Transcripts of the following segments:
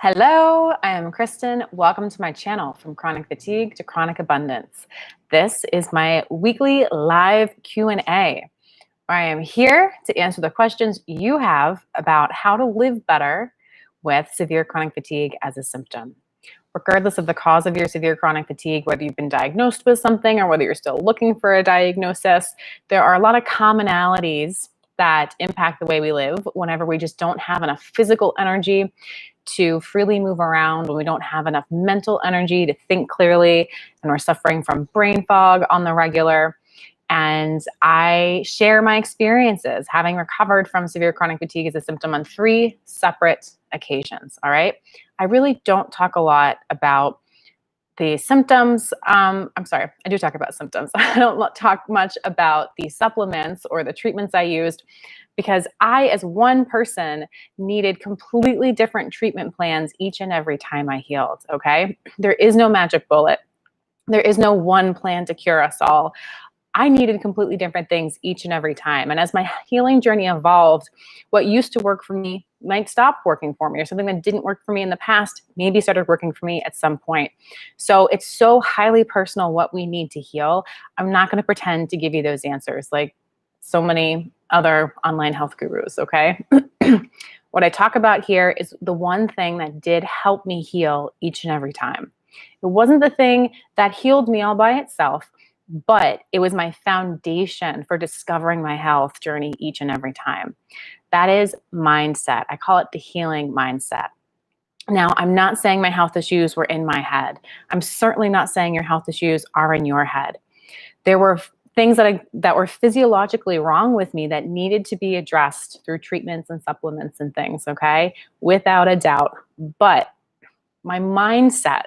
Hello, I am Kristin. Welcome to my channel, From Chronic Fatigue to Chronic Abundance. This is my weekly live Q&A, where I am here to answer the questions you have about how to live better with severe chronic fatigue as a symptom. Regardless of the cause of your severe chronic fatigue, whether you've been diagnosed with something or whether you're still looking for a diagnosis, there are a lot of commonalities that impact the way we live whenever we just don't have enough physical energy to freely move around, when we don't have enough mental energy to think clearly, and we're suffering from brain fog on the regular. And I share my experiences having recovered from severe chronic fatigue as a symptom on 3 separate occasions, all right? I really don't talk a lot about the symptoms. I'm sorry, I do talk about symptoms. I don't talk much about the supplements or the treatments I used, because I, as one person, needed completely different treatment plans each and every time I healed, okay? There is no magic bullet. There is no one plan to cure us all. I needed completely different things each and every time. And as my healing journey evolved, what used to work for me might stop working for me, or something that didn't work for me in the past maybe started working for me at some point. So it's so highly personal what we need to heal. I'm not going to pretend to give you those answers like so many other online health gurus, okay? What I talk about here is the one thing that did help me heal each and every time. It wasn't the thing that healed me all by itself, but it was my foundation for discovering my health journey each and every time. That is mindset. I call it the healing mindset. Now, I'm not saying my health issues were in my head. I'm certainly not saying your health issues are in your head. There were things that were physiologically wrong with me that needed to be addressed through treatments and supplements and things, okay? Without a doubt. But my mindset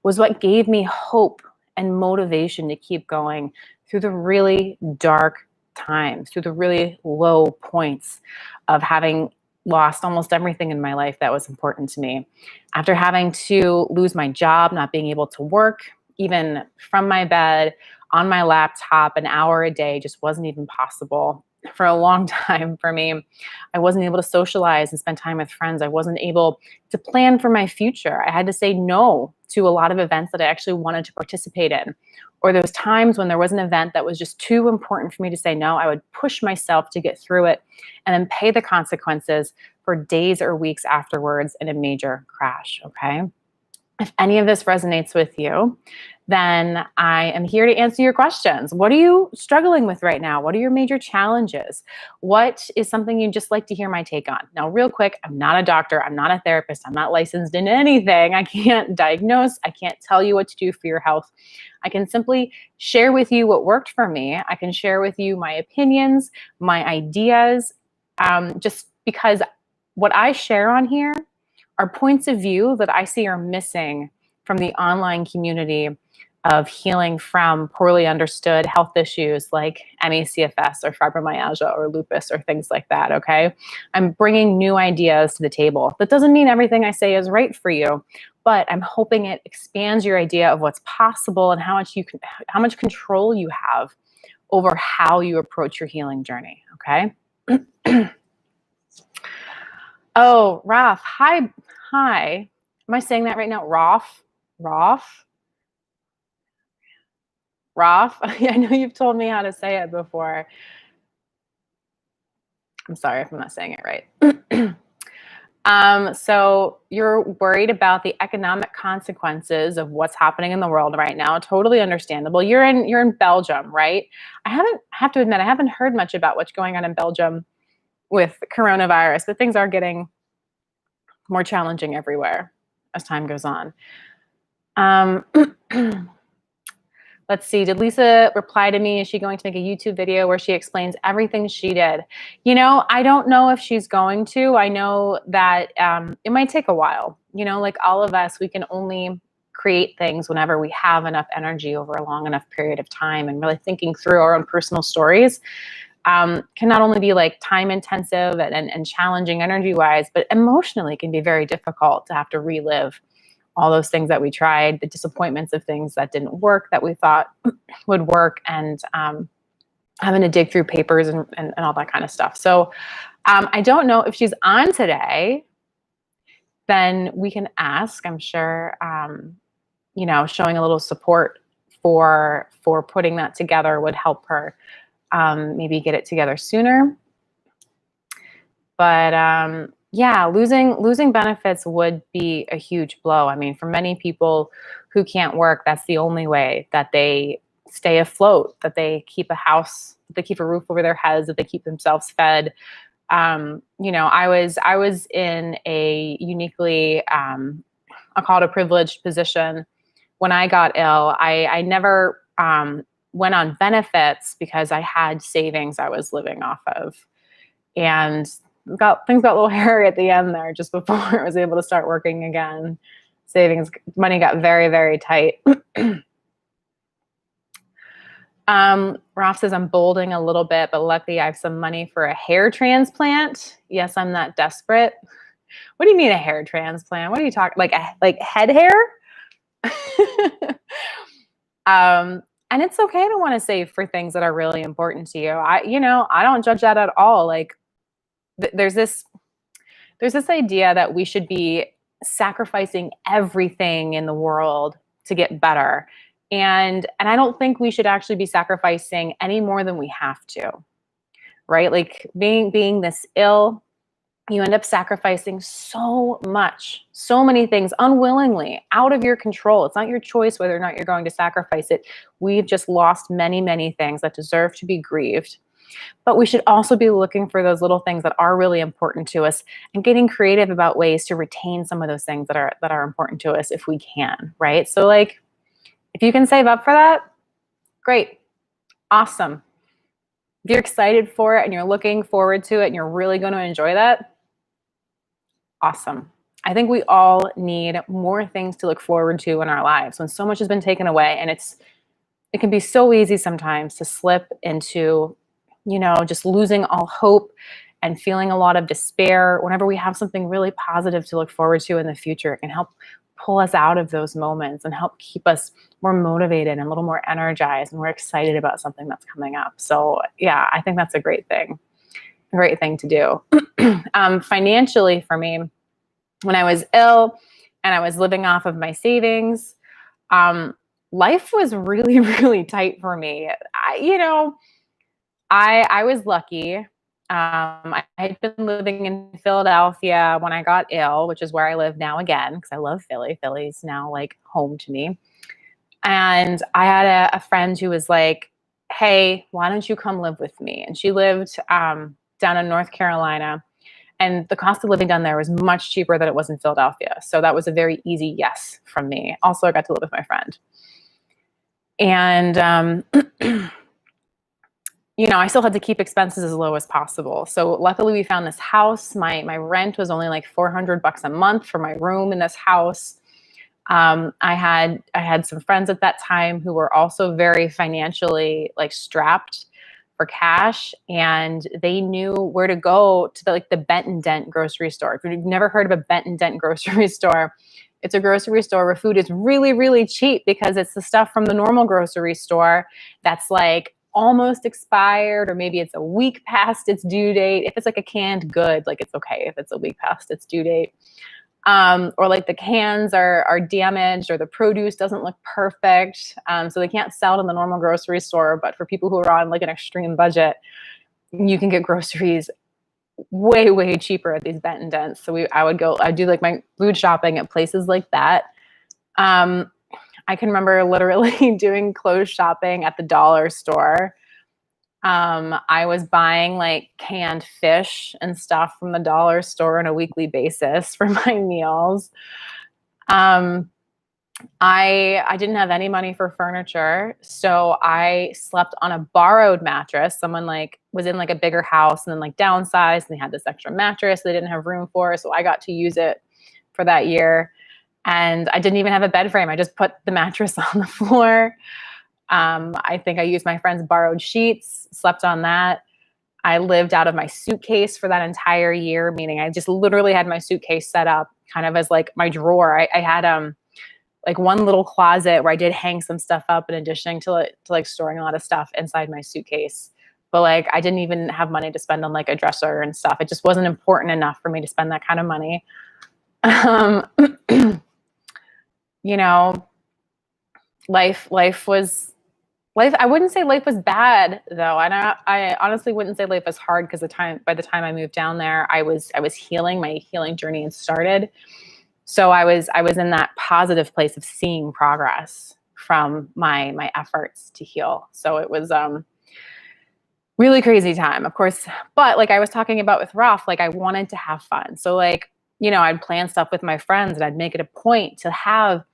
was what gave me hope and motivation to keep going through the really dark times, through the really low points of having lost almost everything in my life that was important to me. After having to lose my job, not being able to work, even from my bed, on my laptop, an hour a day just wasn't even possible for a long time for me. I wasn't able to socialize and spend time with friends. I wasn't able to plan for my future. I had to say no to a lot of events that I actually wanted to participate in. Or there was times when there was an event that was just too important for me to say no. I would push myself to get through it and then pay the consequences for days or weeks afterwards in a major crash, okay? If any of this resonates with you, then I am here to answer your questions. What are you struggling with right now? What are your major challenges? What is something you'd just like to hear my take on? Now, real quick, I'm not a doctor. I'm not a therapist. I'm not licensed in anything. I can't diagnose. I can't tell you what to do for your health. I can simply share with you what worked for me. I can share with you my opinions, my ideas, just because what I share on here are points of view that I see are missing from the online community of healing from poorly understood health issues like ME/CFS or fibromyalgia or lupus or things like that, okay? I'm bringing new ideas to the table. That doesn't mean everything I say is right for you, but I'm hoping it expands your idea of what's possible and how much control you have over how you approach your healing journey, okay? Oh, Raf, hi. Am I saying that right now? Raf? I know you've told me how to say it before. I'm sorry if I'm not saying it right. So you're worried about the economic consequences of what's happening in the world right now. Totally understandable. You're in Belgium, right? I have to admit, I haven't heard much about what's going on in Belgium with coronavirus, but things are getting more challenging everywhere as time goes on. Let's see, did Lisa reply to me? Is she going to make a YouTube video where she explains everything she did? You know, I don't know if she's going to. I know that it might take a while. You know, like all of us, we can only create things whenever we have enough energy over a long enough period of time, and really thinking through our own personal stories can not only be like time intensive and challenging energy wise, but emotionally can be very difficult to have to relive all those things that we tried, the disappointments of things that didn't work that we thought would work, and having to dig through papers and all that kind of stuff. So I don't know if she's on today, then we can ask. I'm sure, showing a little support for putting that together would help her maybe get it together sooner. But yeah, losing benefits would be a huge blow. I mean, for many people who can't work, that's the only way that they stay afloat, that they keep a house, that they keep a roof over their heads, that they keep themselves fed. I was in a uniquely, I'll call it a privileged position when I got ill. I never went on benefits because I had savings I was living off of, and things got a little hairy at the end there, just before I was able to start working again. Savings money got very, very tight. Ralph says, I'm bolding a little bit, but luckily I have some money for a hair transplant. Yes, I'm not desperate. What do you mean a hair transplant? What are you talking, like head hair? And it's okay to want to save for things that are really important to you. I don't judge that at all. Like there's this idea that we should be sacrificing everything in the world to get better. And I don't think we should actually be sacrificing any more than we have to, right? Like being this ill, you end up sacrificing so much, so many things unwillingly, out of your control. It's not your choice whether or not you're going to sacrifice it. We've just lost many, many things that deserve to be grieved. But we should also be looking for those little things that are really important to us and getting creative about ways to retain some of those things that are important to us if we can, right? So like, if you can save up for that, great, awesome. If you're excited for it and you're looking forward to it and you're really going to enjoy that, awesome. I think we all need more things to look forward to in our lives when so much has been taken away, and it can be so easy sometimes to slip into, just losing all hope and feeling a lot of despair. Whenever we have something really positive to look forward to in the future, it can help pull us out of those moments and help keep us more motivated and a little more energized, and we're excited about something that's coming up. So yeah, I think that's a great thing to do. Financially for me, when I was ill and I was living off of my savings, life was really, really tight for me. I was lucky. I had been living in Philadelphia when I got ill, which is where I live now again, because I love Philly. Philly's now like home to me. And I had a friend who was like, hey, why don't you come live with me? And she lived down in North Carolina. And the cost of living down there was much cheaper than it was in Philadelphia. So that was a very easy yes from me. Also, I got to live with my friend. And I still had to keep expenses as low as possible. So luckily we found this house. My rent was only like $400 a month for my room in this house. I had some friends at that time who were also very financially like strapped for cash, and they knew where to go to the Bent and Dent grocery store. If you've never heard of a Bent and Dent grocery store, it's a grocery store where food is really, really cheap because it's the stuff from the normal grocery store that's like almost expired, or maybe it's a week past its due date. If it's like a canned good, like it's okay if it's a week past its due date. Or like the cans are damaged, or the produce doesn't look perfect. So they can't sell it in the normal grocery store, but for people who are on like an extreme budget, you can get groceries way, way cheaper at these Bent and Dents. So I'd do like my food shopping at places like that. I can remember literally doing clothes shopping at the dollar store. I was buying like canned fish and stuff from the dollar store on a weekly basis for my meals. I didn't have any money for furniture, so I slept on a borrowed mattress. Someone like was in like a bigger house and then like downsized, and they had this extra mattress they didn't have room for, so I got to use it for that year. And I didn't even have a bed frame. I just put the mattress on the floor. I think I used my friend's borrowed sheets, slept on that. I lived out of my suitcase for that entire year, meaning I just literally had my suitcase set up kind of as like my drawer. I had like one little closet where I did hang some stuff up in addition to like storing a lot of stuff inside my suitcase. But like I didn't even have money to spend on like a dresser and stuff. It just wasn't important enough for me to spend that kind of money. Um, you know, life was life. I wouldn't say life was bad though. And I honestly wouldn't say life was hard because by the time I moved down there, I was healing. My healing journey had started. So I was in that positive place of seeing progress from my efforts to heal. So it was really crazy time, of course. But like I was talking about with Ralph, like I wanted to have fun. So like, I'd plan stuff with my friends and I'd make it a point to have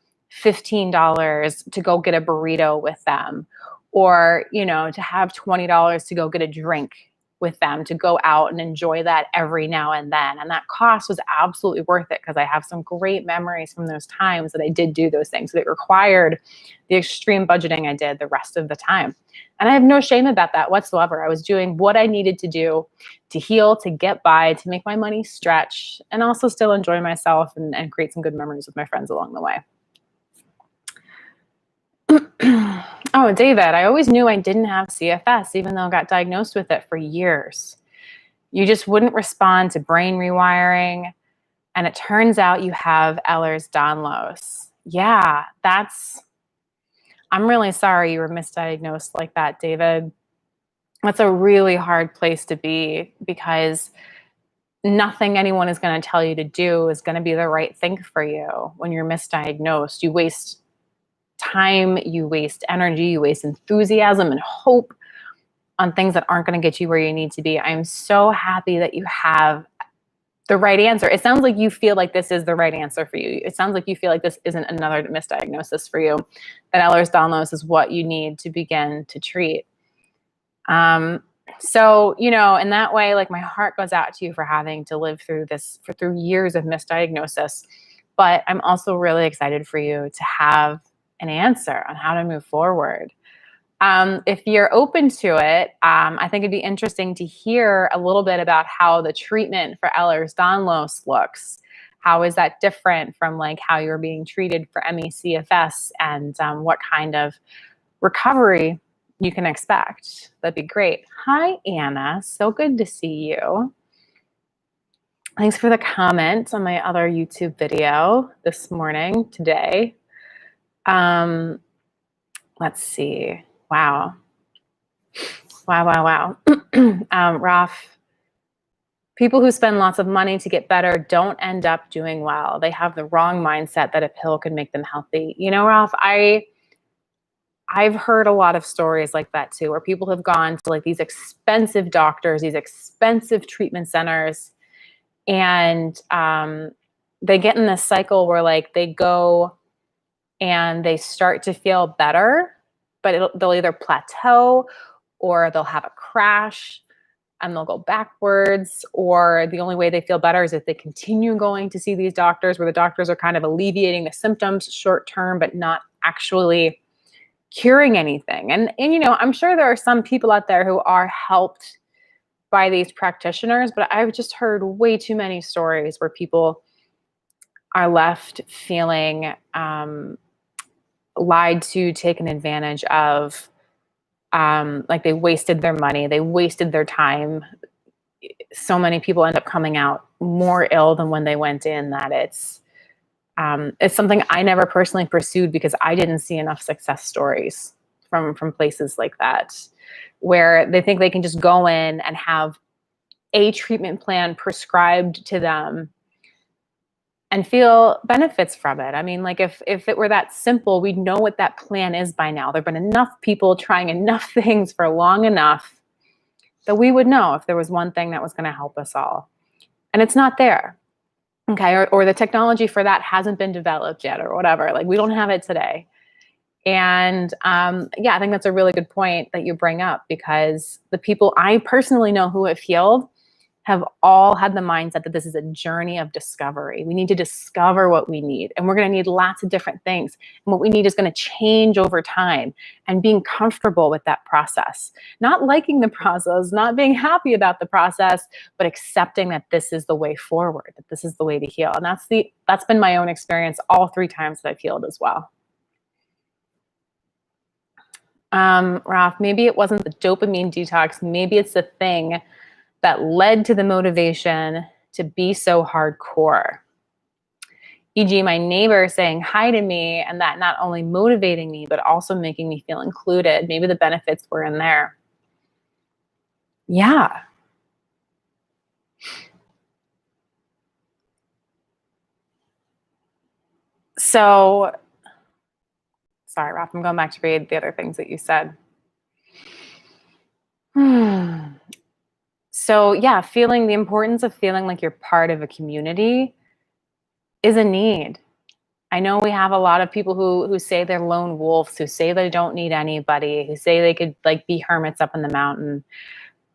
$15 to go get a burrito with them, or, to have $20 to go get a drink with them, to go out and enjoy that every now and then. And that cost was absolutely worth it because I have some great memories from those times that I did do those things. That required the extreme budgeting I did the rest of the time. And I have no shame about that whatsoever. I was doing what I needed to do to heal, to get by, to make my money stretch, and also still enjoy myself and create some good memories with my friends along the way. Oh, David, I always knew I didn't have CFS, even though I got diagnosed with it for years. You just wouldn't respond to brain rewiring. And it turns out you have Ehlers-Danlos. Yeah, I'm really sorry you were misdiagnosed like that, David. That's a really hard place to be because nothing anyone is going to tell you to do is going to be the right thing for you when you're misdiagnosed. You waste time, you waste energy, you waste enthusiasm and hope on things that aren't going to get you where you need to be. I'm so happy that you have the right answer. It sounds like you feel like this is the right answer for you. It sounds like you feel like this isn't another misdiagnosis for you, that Ehlers-Danlos is what you need to begin to treat. So, in that way, like my heart goes out to you for having to live through through years of misdiagnosis. But I'm also really excited for you to have an answer on how to move forward. If you're open to it, I think it'd be interesting to hear a little bit about how the treatment for Ehlers-Danlos looks. How is that different from like how you're being treated for ME/CFS, and what kind of recovery you can expect? That'd be great. Hi, Anna. So good to see you. Thanks for the comment on my other YouTube video today. Let's see. Wow. Raf, people who spend lots of money to get better don't end up doing well. They have the wrong mindset that a pill could make them healthy. Ralph, I've heard a lot of stories like that too, where people have gone to like these expensive doctors, these expensive treatment centers, and they get in this cycle where like they go and they start to feel better, but they'll either plateau or they'll have a crash and they'll go backwards, or the only way they feel better is if they continue going to see these doctors, where the doctors are kind of alleviating the symptoms short term, but not actually curing anything. And I'm sure there are some people out there who are helped by these practitioners, but I've just heard way too many stories where people are left feeling lied to, taken advantage of, like they wasted their money, they wasted their time. So many people end up coming out more ill than when they went in, that it's something I never personally pursued because I didn't see enough success stories from places like that, where they think they can just go in and have a treatment plan prescribed to them and feel benefits from it. I mean, like if it were that simple, we'd know what that plan is by now. There've been enough people trying enough things for long enough that we would know if there was one thing that was going to help us all. And it's not there. Okay. Or the technology for that hasn't been developed yet, or whatever. Like we don't have it today. And I think that's a really good point that you bring up, because the people I personally know who have healed have all had the mindset that this is a journey of discovery. We need to discover what we need, and we're going to need lots of different things. And what we need is going to change over time, and being comfortable with that process, not liking the process, not being happy about the process, but accepting that this is the way forward, that this is the way to heal. And that's been my own experience all 3 times that I've healed as well. Ralph, maybe it wasn't the dopamine detox. Maybe it's the thing that led to the motivation to be so hardcore. e.g. my neighbor saying hi to me, and that not only motivating me, but also making me feel included. Maybe the benefits were in there. Yeah. So, sorry, Ralph, I'm going back to read the other things that you said. So, yeah, feeling the importance of feeling like you're part of a community is a need. I know we have a lot of people who say they're lone wolves, who say they don't need anybody, who say they could like be hermits up in the mountain.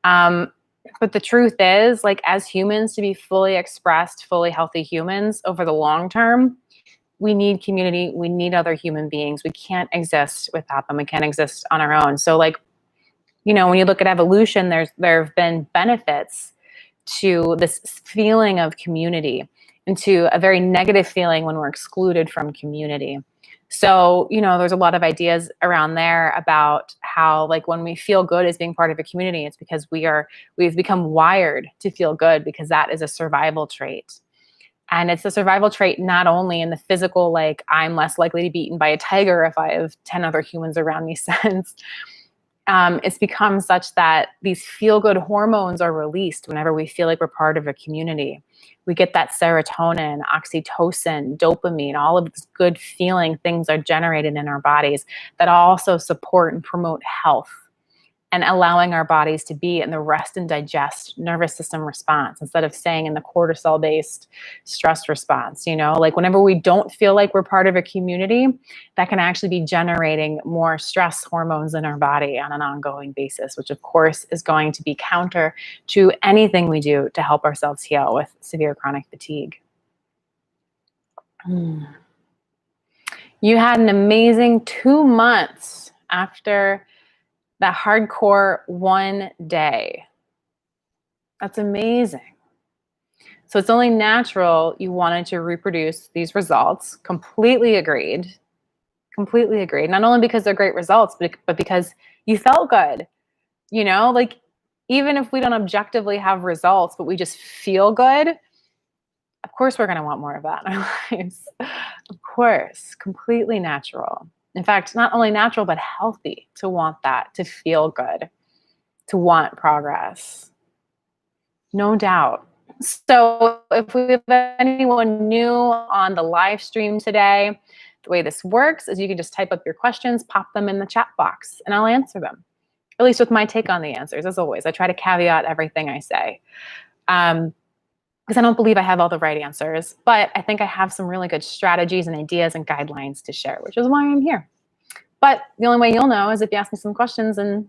Um, but the truth is, like, as humans, to be fully expressed, fully healthy humans over the long term, we need community. We need other human beings. We can't exist without them. We can't exist on our own. So, like, when you look at evolution, there have been benefits to this feeling of community and to a very negative feeling when we're excluded from community. So, there's a lot of ideas around there about how, like, when we feel good as being part of a community, it's because we've become wired to feel good, because that is a survival trait. And it's a survival trait not only in the physical, like, I'm less likely to be eaten by a tiger if I have 10 other humans around me sense. It's become such that these feel-good hormones are released whenever we feel like we're part of a community. We get that serotonin, oxytocin, dopamine, all of these good feeling things are generated in our bodies that also support and promote health, and allowing our bodies to be in the rest and digest nervous system response instead of staying in the cortisol-based stress response. Like, whenever we don't feel like we're part of a community, that can actually be generating more stress hormones in our body on an ongoing basis, which of course is going to be counter to anything we do to help ourselves heal with severe chronic fatigue. You had an amazing 2 months after that hardcore one day. That's amazing. So it's only natural you wanted to reproduce these results. Completely agreed. Completely agreed. Not only because they're great results, but because you felt good. Like, even if we don't objectively have results, but we just feel good, of course we're going to want more of that in our lives. Of course, completely natural. In fact, not only natural, but healthy to want that, to feel good, to want progress. No doubt. So if we have anyone new on the live stream today, the way this works is you can just type up your questions, pop them in the chat box, and I'll answer them. At least with my take on the answers. As always, I try to caveat everything I say. Because I don't believe I have all the right answers, but I think I have some really good strategies and ideas and guidelines to share, which is why I'm here. But the only way you'll know is if you ask me some questions and,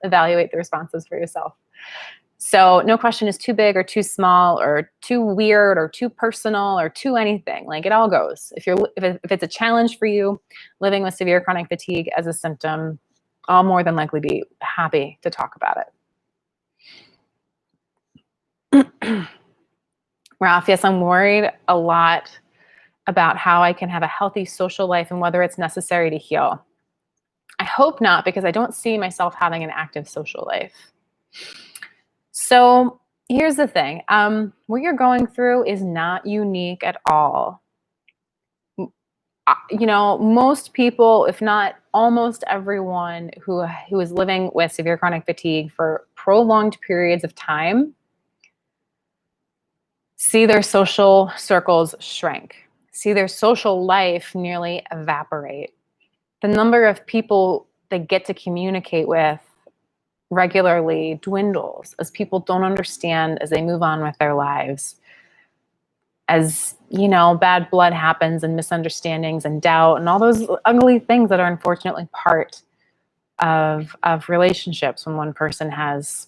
evaluate the responses for yourself. So no question is too big or too small or too weird or too personal or too anything. Like, it all goes. If it's a challenge for you, living with severe chronic fatigue as a symptom, I'll more than likely be happy to talk about it. Ralph, yes, I'm worried a lot about how I can have a healthy social life and whether it's necessary to heal. I hope not, because I don't see myself having an active social life. So here's the thing. What you're going through is not unique at all. Most people, if not almost everyone who is living with severe chronic fatigue for prolonged periods of time, see their social circles shrink, see their social life nearly evaporate. The number of people they get to communicate with regularly dwindles as people don't understand as they move on with their lives. As, bad blood happens and misunderstandings and doubt and all those ugly things that are unfortunately part of relationships when one person has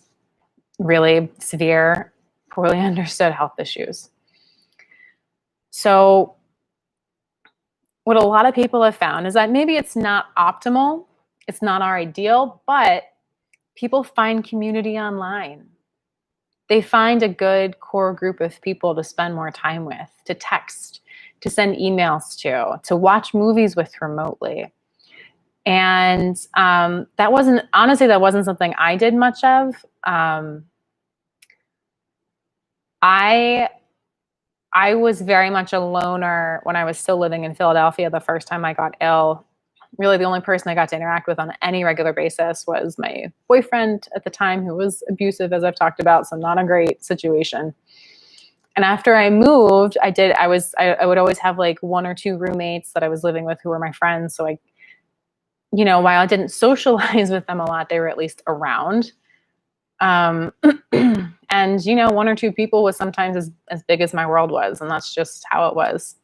really severe, poorly understood health issues. So what a lot of people have found is that maybe it's not optimal, it's not our ideal, but people find community online. They find a good core group of people to spend more time with, to text, to send emails to watch movies with remotely. And that wasn't something I did much of. I I was very much a loner when I was still living in Philadelphia the first time I got ill. Really, the only person I got to interact with on any regular basis was my boyfriend at the time, who was abusive, as I've talked about, so not a great situation. And after I moved, I would always have like one or two roommates that I was living with who were my friends. So while I didn't socialize with them a lot, they were at least around. And, one or two people was sometimes as big as my world was. And that's just how it was.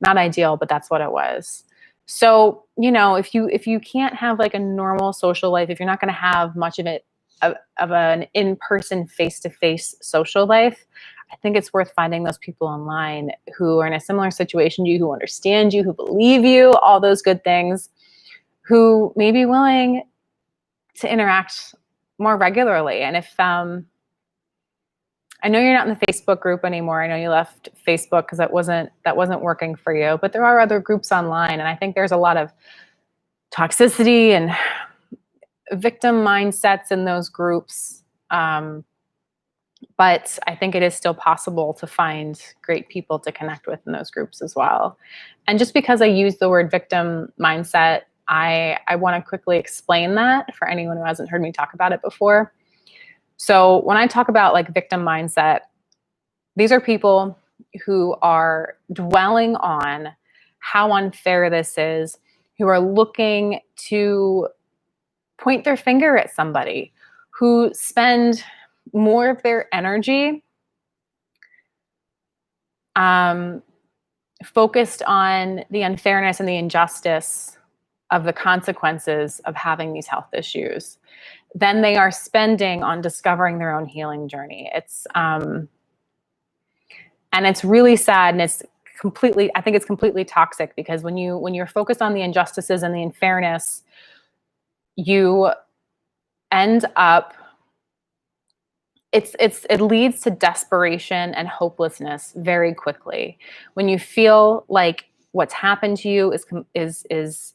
Not ideal, but that's what it was. So, if you can't have like a normal social life, if you're not going to have much of it, of an in-person, face-to-face social life, I think it's worth finding those people online who are in a similar situation to you, who understand you, who believe you, all those good things, who may be willing to interact more regularly. And if I know you're not in the Facebook group anymore. I know you left Facebook because that wasn't working for you, but there are other groups online. And I think there's a lot of toxicity and victim mindsets in those groups. But I think it is still possible to find great people to connect with in those groups as well. And just because I use the word victim mindset, I want to quickly explain that for anyone who hasn't heard me talk about it before. So when I talk about like victim mindset, these are people who are dwelling on how unfair this is, who are looking to point their finger at somebody, who spend more of their energy focused on the unfairness and the injustice of the consequences of having these health issues than they are spending on discovering their own healing journey. And it's really sad, and I think it's completely toxic, because when you're focused on the injustices and the unfairness, you end up, it leads to desperation and hopelessness very quickly. When you feel like what's happened to you is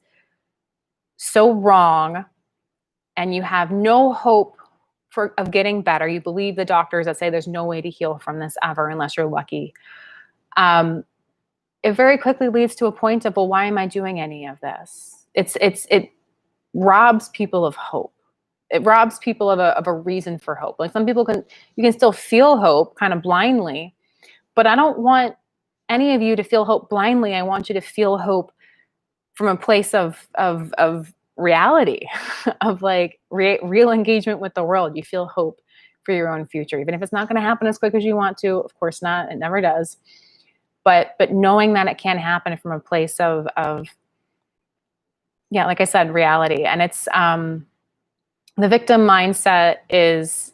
so wrong, and you have no hope of getting better. You believe the doctors that say there's no way to heal from this ever unless you're lucky. It very quickly leads to a point of, well, why am I doing any of this? It robs people of hope. It robs people of a reason for hope. Like, some people you can still feel hope kind of blindly, but I don't want any of you to feel hope blindly. I want you to feel hope from a place of reality, of like real engagement with the world. You feel hope for your own future, even if it's not going to happen as quick as you want to. Of course not. It never does. But knowing that it can happen from a place of like I said, reality. And it's the victim mindset is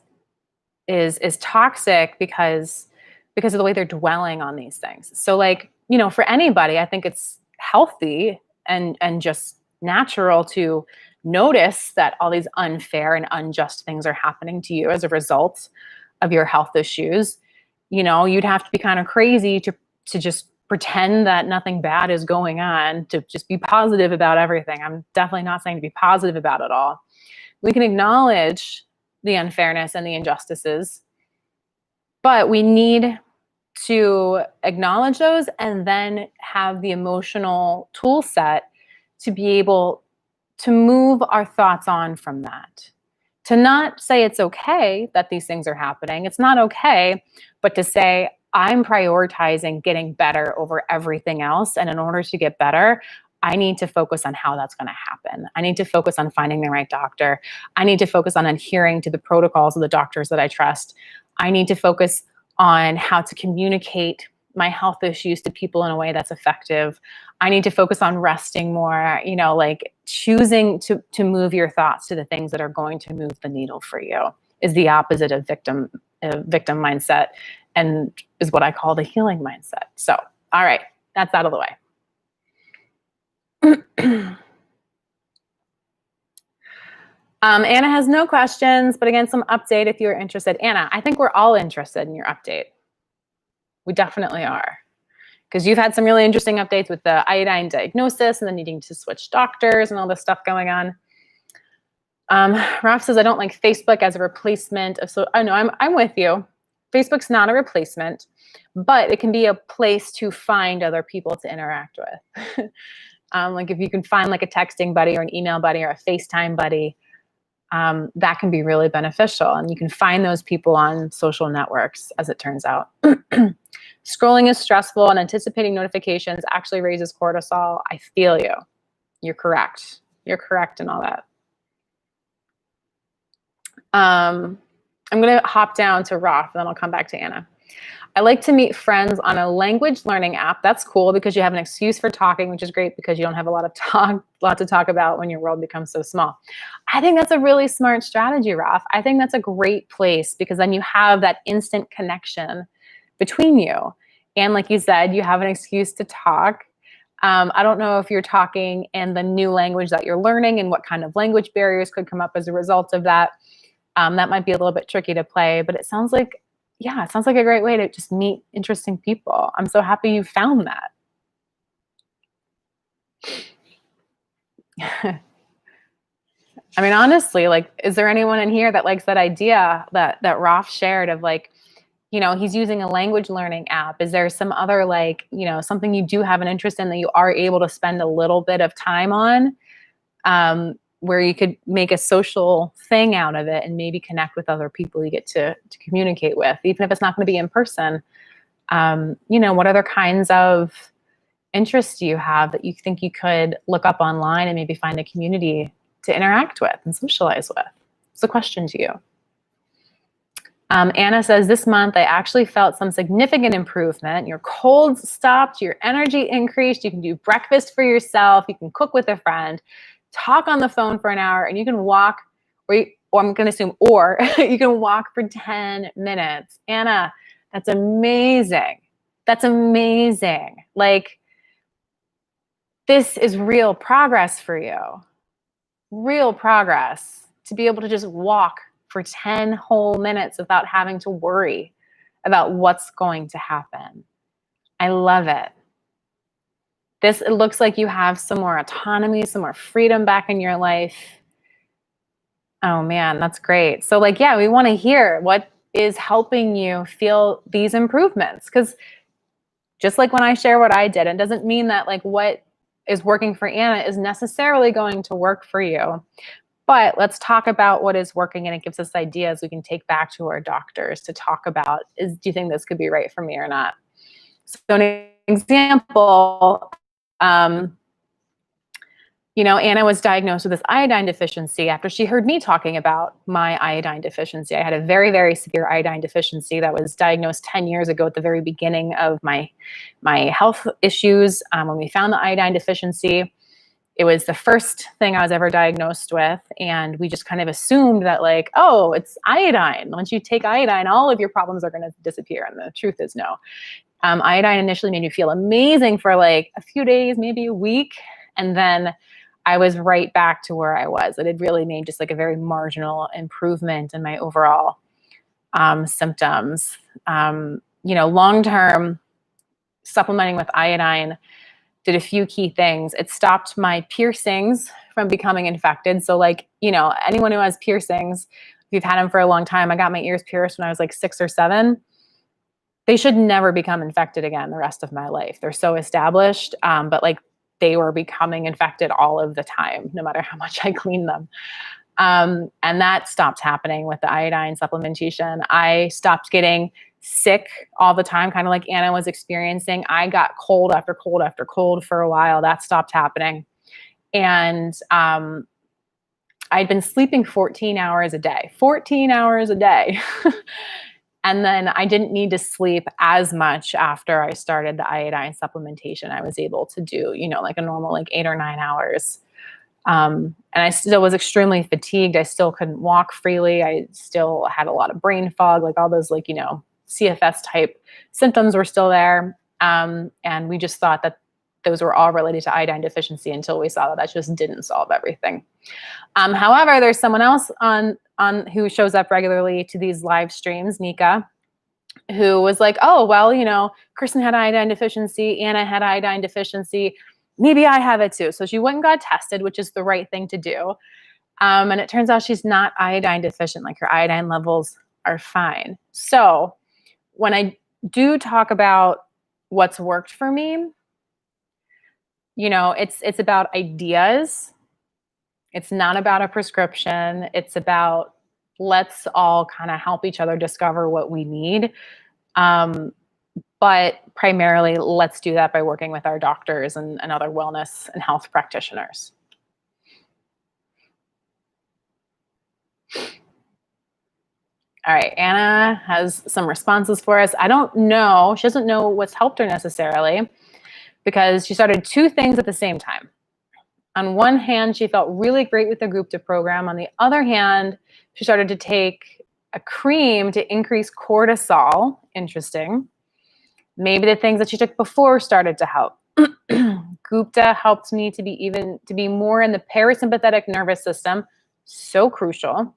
toxic because of the way they're dwelling on these things. So like, for anybody, I think it's healthy and just natural to notice that all these unfair and unjust things are happening to you as a result of your health issues. You'd have to be kind of crazy to just pretend that nothing bad is going on, to just be positive about everything. I'm definitely not saying to be positive about it all. We can acknowledge the unfairness and the injustices, but we need to acknowledge those and then have the emotional tool set to be able to move our thoughts on from that. To not say it's okay that these things are happening. It's not okay, but to say, I'm prioritizing getting better over everything else. And in order to get better, I need to focus on how that's going to happen. I need to focus on finding the right doctor. I need to focus on adhering to the protocols of the doctors that I trust. I need to focus on how to communicate my health issues to people in a way that's effective. I need to focus on resting more, like choosing to move your thoughts to the things that are going to move the needle for you is the opposite of victim mindset, and is what I call the healing mindset. So, all right, that's out of the way. Anna has no questions, but again, some update if you're interested. Anna, I think we're all interested in your update. We definitely are. Because you've had some really interesting updates with the iodine diagnosis and then needing to switch doctors and all this stuff going on. Ralph says, I don't like Facebook as a replacement of, so I know I'm with you. Facebook's not a replacement, but it can be a place to find other people to interact with. Like if you can find like a texting buddy or an email buddy or a FaceTime buddy, that can be really beneficial. And you can find those people on social networks, as it turns out. Scrolling is stressful, and anticipating notifications actually raises cortisol. I feel you. You're correct. You're correct in all that. I'm going to hop down to Roth, and then I'll come back to Anna. I like to meet friends on a language learning app. That's cool because you have an excuse for talking, which is great because you don't have a lot to talk about when your world becomes so small. I think that's a really smart strategy, Roth. I think that's a great place because then you have that instant connection between you. And like you said, you have an excuse to talk. I don't know if you're talking in the new language that you're learning and what kind of language barriers could come up as a result of that. That might be a little bit tricky to play, but it sounds like, yeah, it sounds like a great way to just meet interesting people. I'm so happy you found that. I mean, honestly, like, is there anyone in here that likes that idea that Roth shared of like, you know, he's using a language learning app? Is there some other like, you know, something you do have an interest in that you are able to spend a little bit of time on, where you could make a social thing out of it and maybe connect with other people you get to communicate with, even if it's not going to be in person? You know, what other kinds of interests do you have that you think you could look up online and maybe find a community to interact with and socialize with? It's a question to you. Anna says, this month I actually felt some significant improvement. Your colds stopped, your energy increased, you can do breakfast for yourself, you can cook with a friend, talk on the phone for an hour, and you can walk, or I'm going to assume, or you can walk for 10 minutes. Anna, that's amazing. That's amazing. Like, this is real progress for you. Real progress to be able to just walk for 10 whole minutes without having to worry about what's going to happen. I love it. It looks like you have some more autonomy, some more freedom back in your life. Oh man, that's great. So like, yeah, we want to hear what is helping you feel these improvements. Because just like when I share what I did, it doesn't mean that like what is working for Anna is necessarily going to work for you. But let's talk about what is working, and it gives us ideas we can take back to our doctors to talk about, do you think this could be right for me or not? So an example, you know, Anna was diagnosed with this iodine deficiency after she heard me talking about my iodine deficiency. I had a very, very severe iodine deficiency that was diagnosed 10 years ago at the very beginning of my health issues. When we found the iodine deficiency, it was the first thing I was ever diagnosed with. And we just kind of assumed that like, oh, it's iodine. Once you take iodine, all of your problems are going to disappear. And the truth is no. Iodine initially made me feel amazing for like a few days, maybe a week. And then I was right back to where I was. It had really made just like a very marginal improvement in my overall symptoms. You know, long-term supplementing with iodine did a few key things. It stopped my piercings from becoming infected. So like, you know, anyone who has piercings, if you've had them for a long time, I got my ears pierced when I was like 6 or 7. They should never become infected again the rest of my life. They're so established, but like they were becoming infected all of the time, no matter how much I cleaned them. And that stopped happening with the iodine supplementation. I stopped getting sick all the time, kind of like Anna was experiencing. I got cold after cold after cold for a while. That stopped happening. And I'd been sleeping 14 hours a day, 14 hours a day. And then I didn't need to sleep as much after I started the iodine supplementation. I was able to do, you know, like a normal, like 8 or 9 hours. And I still was extremely fatigued. I still couldn't walk freely. I still had a lot of brain fog, like all those, like, you know, CFS type symptoms were still there. And we just thought that those were all related to iodine deficiency until we saw that that just didn't solve everything. However, there's someone else on who shows up regularly to these live streams, Nika, who was like, oh, well, you know, Kristin had iodine deficiency, Anna had iodine deficiency, maybe I have it too. So she went and got tested, which is the right thing to do. And it turns out she's not iodine deficient, like her iodine levels are fine. So when I do talk about what's worked for me, it's about ideas. It's not about a prescription. It's about let's all kind of help each other discover what we need. But primarily, let's do that by working with our doctors and other wellness and health practitioners. All right, Anna has some responses for us. I don't know. She doesn't know what's helped her necessarily because she started two things at the same time. On one hand, she felt really great with the Gupta program. On the other hand, she started to take a cream to increase cortisol. Interesting. Maybe the things that she took before started to help. Gupta helped me to be more in the parasympathetic nervous system. So crucial.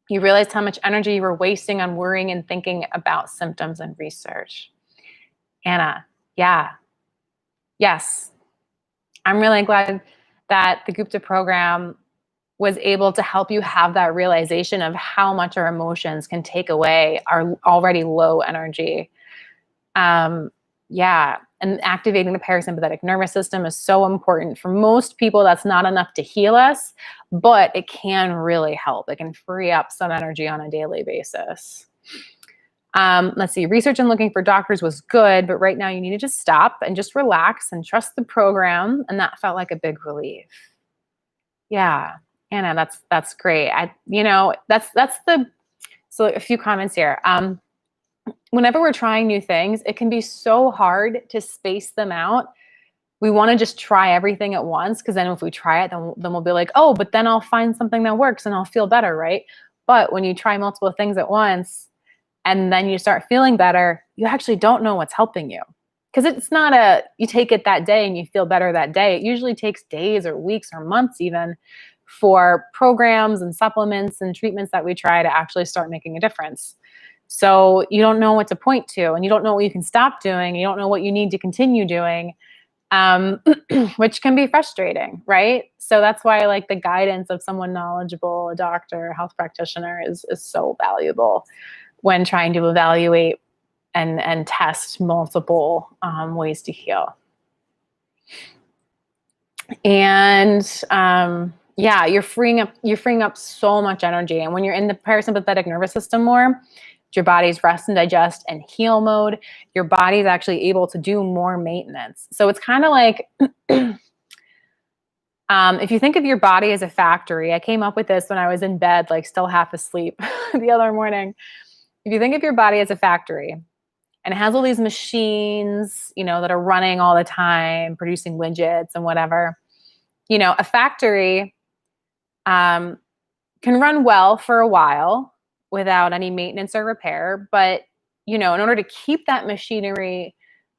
You realized how much energy you were wasting on worrying and thinking about symptoms and research. Anna, yeah. Yes. I'm really glad that the Gupta program was able to help you have that realization of how much our emotions can take away our already low energy. Yeah. And activating the parasympathetic nervous system is so important. For most people, that's not enough to heal us, but it can really help. It can free up some energy on a daily basis. Let's see. Research and looking for doctors was good, but right now you need to just stop and just relax and trust the program. And that felt like a big relief. Yeah. Anna, that's great. So a few comments here. Whenever we're trying new things, it can be so hard to space them out. We want to just try everything at once because then if we try it, then we'll be like, oh, but then I'll find something that works and I'll feel better, right? But when you try multiple things at once and then you start feeling better, you actually don't know what's helping you. Because it's not you take it that day and you feel better that day. It usually takes days or weeks or months even for programs and supplements and treatments that we try to actually start making a difference. So you don't know what to point to and you don't know what you can stop doing. You don't know what you need to continue doing, which can be frustrating, right? So that's why like the guidance of someone knowledgeable, a doctor, a health practitioner is so valuable when trying to evaluate and test multiple ways to heal. And yeah, you're freeing up so much energy. And when you're in the parasympathetic nervous system more, your body's rest and digest and heal mode, your body's actually able to do more maintenance. So it's kind of like, if you think of your body as a factory, I came up with this when I was in bed, like still half asleep the other morning. If you think of your body as a factory and it has all these machines, that are running all the time, producing widgets and whatever, a factory can run well for a while without any maintenance or repair. But, in order to keep that machinery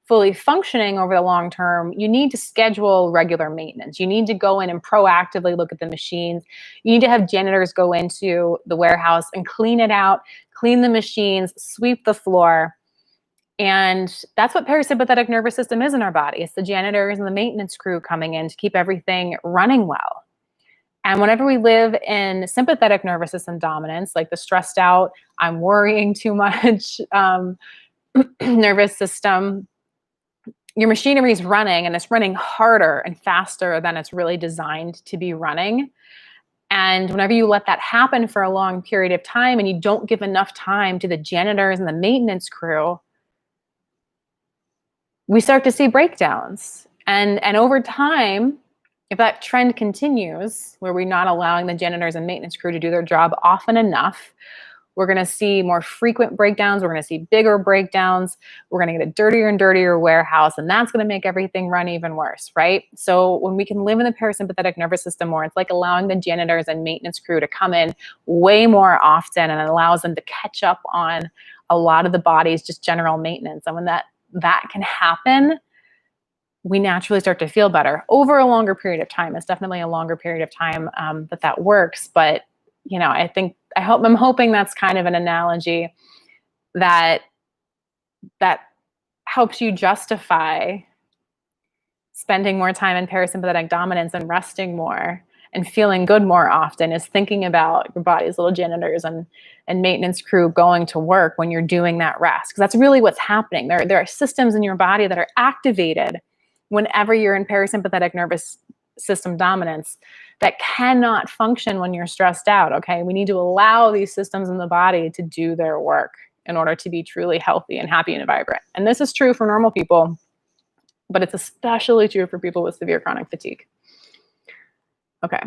fully functioning over the long term, you need to schedule regular maintenance. You need to go in and proactively look at the machines. You need to have janitors go into the warehouse and clean it out, clean the machines, sweep the floor. And that's what parasympathetic nervous system is in our body. It's the janitors and the maintenance crew coming in to keep everything running well. And whenever we live in sympathetic nervous system dominance, like the stressed out, I'm worrying too much nervous system, your machinery is running and it's running harder and faster than it's really designed to be running. And whenever you let that happen for a long period of time and you don't give enough time to the janitors and the maintenance crew, we start to see breakdowns. And over time, if that trend continues, where we're not allowing the janitors and maintenance crew to do their job often enough, we're going to see more frequent breakdowns. We're going to see bigger breakdowns. We're going to get a dirtier and dirtier warehouse, and that's going to make everything run even worse, right? So when we can live in the parasympathetic nervous system more, it's like allowing the janitors and maintenance crew to come in way more often, and it allows them to catch up on a lot of the body's just general maintenance. And when that can happen, we naturally start to feel better over a longer period of time. It's definitely a longer period of time that works. But, I'm hoping that's kind of an analogy that helps you justify spending more time in parasympathetic dominance and resting more and feeling good more often is thinking about your body's little janitors and maintenance crew going to work when you're doing that rest. Because that's really what's happening. There are systems in your body that are activated whenever you're in parasympathetic nervous system dominance that cannot function when you're stressed out, okay? We need to allow these systems in the body to do their work in order to be truly healthy and happy and vibrant. And this is true for normal people, but it's especially true for people with severe chronic fatigue. Okay.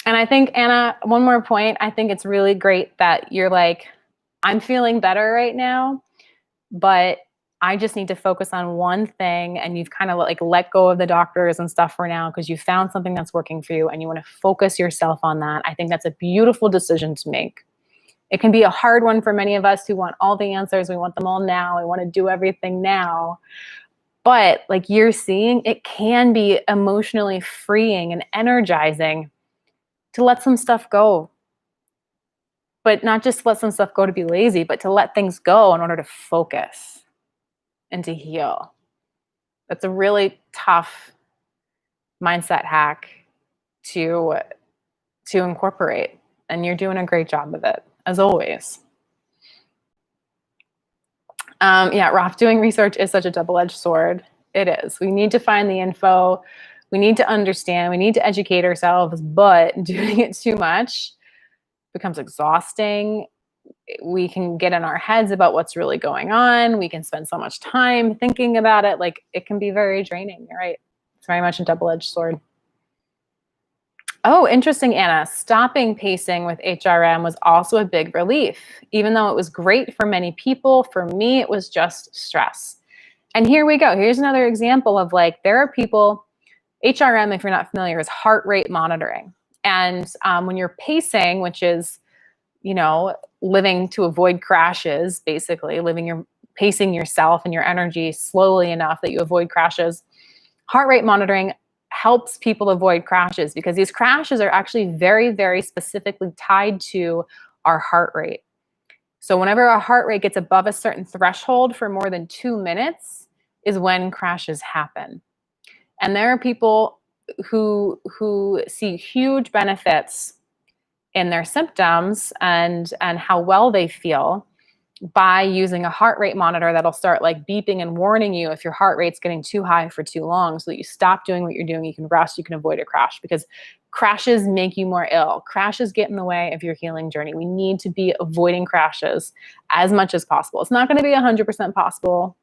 And I think, Anna, one more point. I think it's really great that you're like, I'm feeling better right now, but I just need to focus on one thing. And you've kind of like let go of the doctors and stuff for now because you found something that's working for you and you want to focus yourself on that. I think that's a beautiful decision to make. It can be a hard one for many of us who want all the answers. We want them all now. We want to do everything now. But like you're seeing, it can be emotionally freeing and energizing to let some stuff go. But not just let some stuff go to be lazy, but to let things go in order to focus and to heal. That's a really tough mindset hack to incorporate. And you're doing a great job of it, as always. Yeah, Ralph, doing research is such a double-edged sword. It is. We need to find the info. We need to understand. We need to educate ourselves, but doing it too much becomes exhausting. We can get in our heads about what's really going on. We can spend so much time thinking about it. Like it can be very draining. You're right. It's very much a double-edged sword. Oh, interesting, Anna. Stopping pacing with HRM was also a big relief. Even though it was great for many people, for me, it was just stress. And here we go. Here's another example of like, there are people, HRM, if you're not familiar, is heart rate monitoring. And when you're pacing, which is, you know, living to avoid crashes, basically pacing yourself and your energy slowly enough that you avoid crashes. Heart rate monitoring helps people avoid crashes because these crashes are actually very, very specifically tied to our heart rate. So whenever our heart rate gets above a certain threshold for more than 2 minutes is when crashes happen. And there are people who see huge benefits in their symptoms and how well they feel by using a heart rate monitor that'll start like beeping and warning you if your heart rate's getting too high for too long so that you stop doing what you're doing, you can rest, you can avoid a crash because crashes make you more ill. Crashes get in the way of your healing journey. We need to be avoiding crashes as much as possible. It's not going to be 100% possible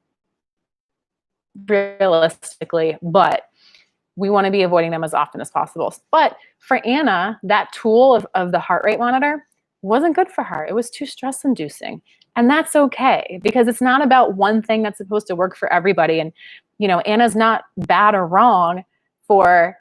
realistically, but we want to be avoiding them as often as possible. But for Anna, that tool of the heart rate monitor wasn't good for her. It was too stress inducing. And that's okay because it's not about one thing that's supposed to work for everybody. And, you know, Anna's not bad or wrong for,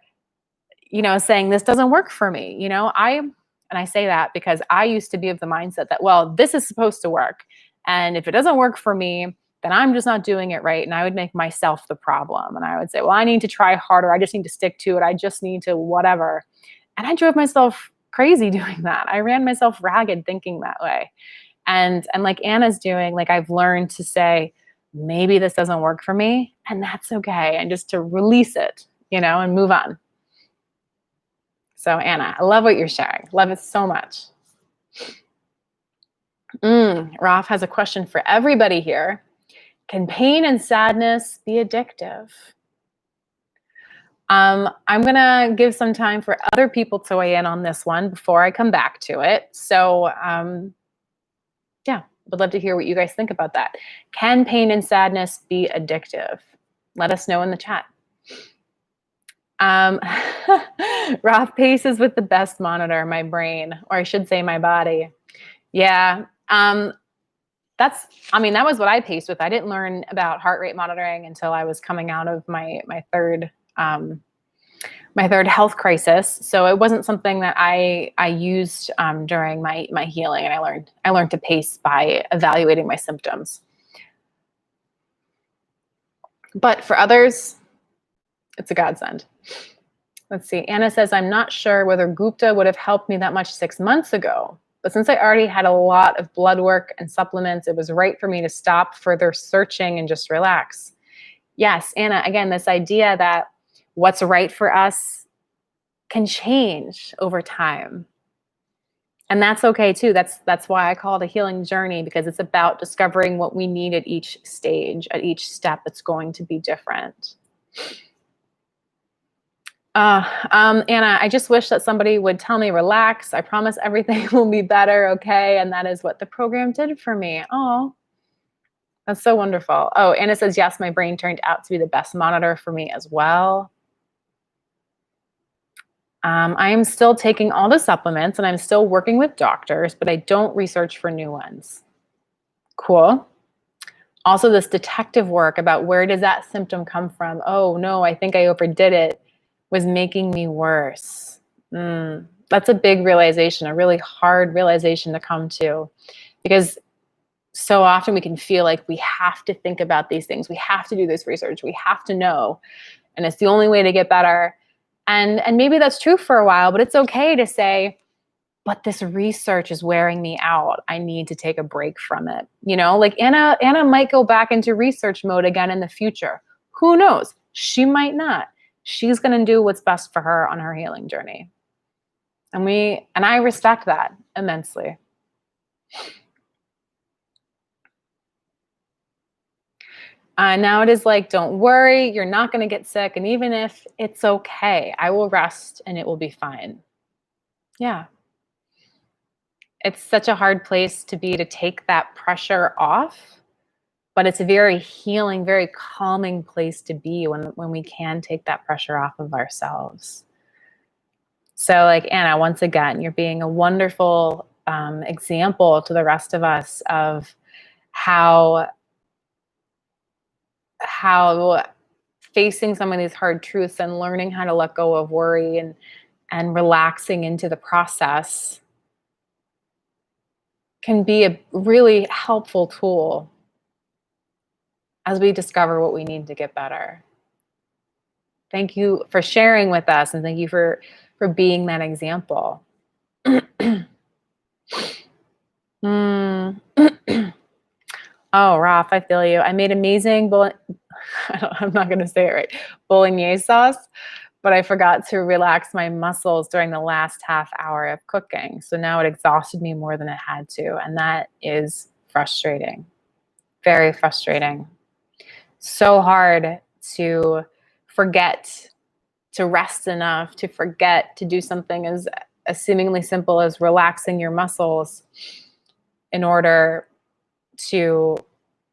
you know, saying this doesn't work for me. You know, and I say that because I used to be of the mindset that, well, this is supposed to work. And if it doesn't work for me, then I'm just not doing it right. And I would make myself the problem. And I would say, well, I need to try harder. I just need to stick to it. I just need to whatever. And I drove myself crazy doing that. I ran myself ragged thinking that way. And like Anna's doing, like I've learned to say, maybe this doesn't work for me and that's okay. And just to release it, you know, and move on. So Anna, I love what you're sharing. Love it so much. Ralph has a question for everybody here. Can pain and sadness be addictive? I'm going to give some time for other people to weigh in on this one before I come back to it. So, yeah, would love to hear what you guys think about that. Can pain and sadness be addictive? Let us know in the chat. Ralph paces with the best monitor, my brain, or I should say my body. Yeah. That was what I paced with. I didn't learn about heart rate monitoring until I was coming out of my third health crisis. So it wasn't something that I used during my healing, and I learned to pace by evaluating my symptoms. But for others, it's a godsend. Let's see. Anna says, I'm not sure whether Gupta would have helped me that much 6 months ago. But since I already had a lot of blood work and supplements, it was right for me to stop further searching and just relax. Yes, Anna, again, this idea that what's right for us can change over time. And that's okay too. That's why I call it a healing journey, because it's about discovering what we need at each stage, at each step. It's going to be different. Anna, I just wish that somebody would tell me, relax. I promise everything will be better. Okay. And that is what the program did for me. Oh, that's so wonderful. Oh, Anna says, yes, my brain turned out to be the best monitor for me as well. I am still taking all the supplements and I'm still working with doctors, but I don't research for new ones. Cool. Also, this detective work about where does that symptom come from? Oh no, I think I overdid it, was making me worse. That's a big realization, a really hard realization to come to, because so often we can feel like we have to think about these things. We have to do this research. We have to know. And it's the only way to get better. And maybe that's true for a while, but it's okay to say, but this research is wearing me out. I need to take a break from it. You know, like Anna might go back into research mode again in the future. Who knows? She might not. She's going to do what's best for her on her healing journey. And I respect that immensely. Now it is like, don't worry, you're not going to get sick. And even if it's okay, I will rest and it will be fine. Yeah. It's such a hard place to be, to take that pressure off, but it's a very healing, very calming place to be when we can take that pressure off of ourselves. So like Anna, once again, you're being a wonderful example to the rest of us of how facing some of these hard truths and learning how to let go of worry and relaxing into the process can be a really helpful tool as we discover what we need to get better. Thank you for sharing with us, and thank you for being that example. Oh, Raf, I feel you. I made amazing I'm not going to say it right, bolognese sauce, but I forgot to relax my muscles during the last half hour of cooking. So now it exhausted me more than it had to. And that is frustrating. Very frustrating. So hard to forget to rest enough, to forget to do something as seemingly simple as relaxing your muscles in order to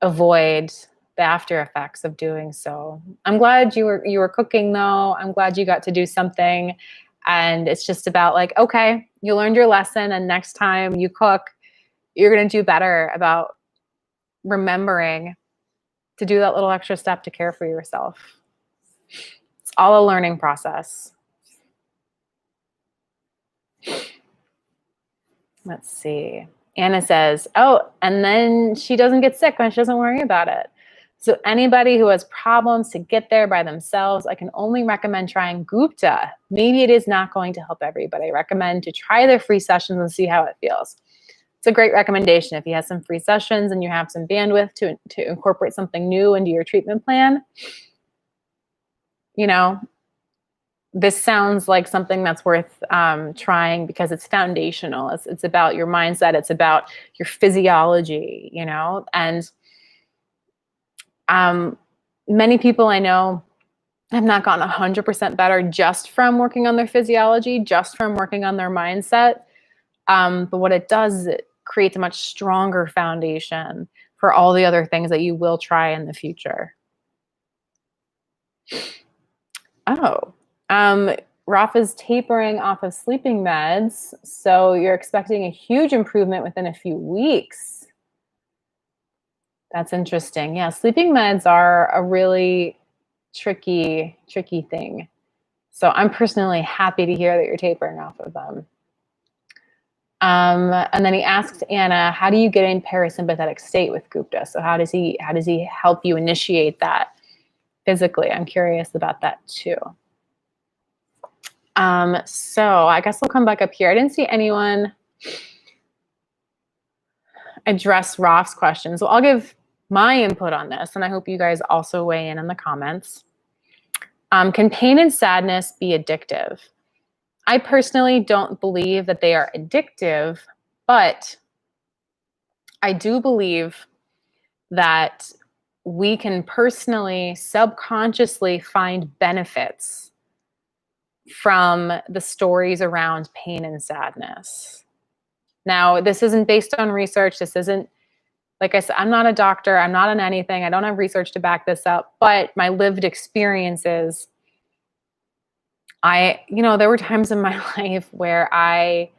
avoid the after effects of doing so. I'm glad you were cooking though. I'm glad you got to do something. And it's just about like, okay, you learned your lesson, and next time you cook, you're going to do better about remembering to do that little extra step to care for yourself. It's all a learning process. Let's see. Anna says, oh, and then she doesn't get sick when she doesn't worry about it. So anybody who has problems to get there by themselves, I can only recommend trying Gupta. Maybe it is not going to help everybody. I recommend to try their free sessions and see how it feels. It's a great recommendation. If you have some free sessions and you have some bandwidth to incorporate something new into your treatment plan, you know, this sounds like something that's worth trying, because it's foundational. It's about your mindset. It's about your physiology, you know, and many people I know have not gotten 100% better just from working on their physiology, just from working on their mindset. But what it does is it creates a much stronger foundation for all the other things that you will try in the future. Oh, Rafa's tapering off of sleeping meds, so you're expecting a huge improvement within a few weeks. That's interesting. Yeah, sleeping meds are a really tricky thing. So I'm personally happy to hear that you're tapering off of them. And then he asks Anna, how do you get in parasympathetic state with Gupta? So how does he help you initiate that physically? I'm curious about that too. So I guess I'll come back up here. I didn't see anyone address Raf's question, so I'll give my input on this, and I hope you guys also weigh in the comments. Can pain and sadness be addictive? I personally don't believe that they are addictive, but I do believe that we can personally, subconsciously find benefits from the stories around pain and sadness. Now, this isn't based on research. This isn't, like I said, I'm not a doctor. I'm not on anything. I don't have research to back this up, but my lived experiences, there were times in my life where I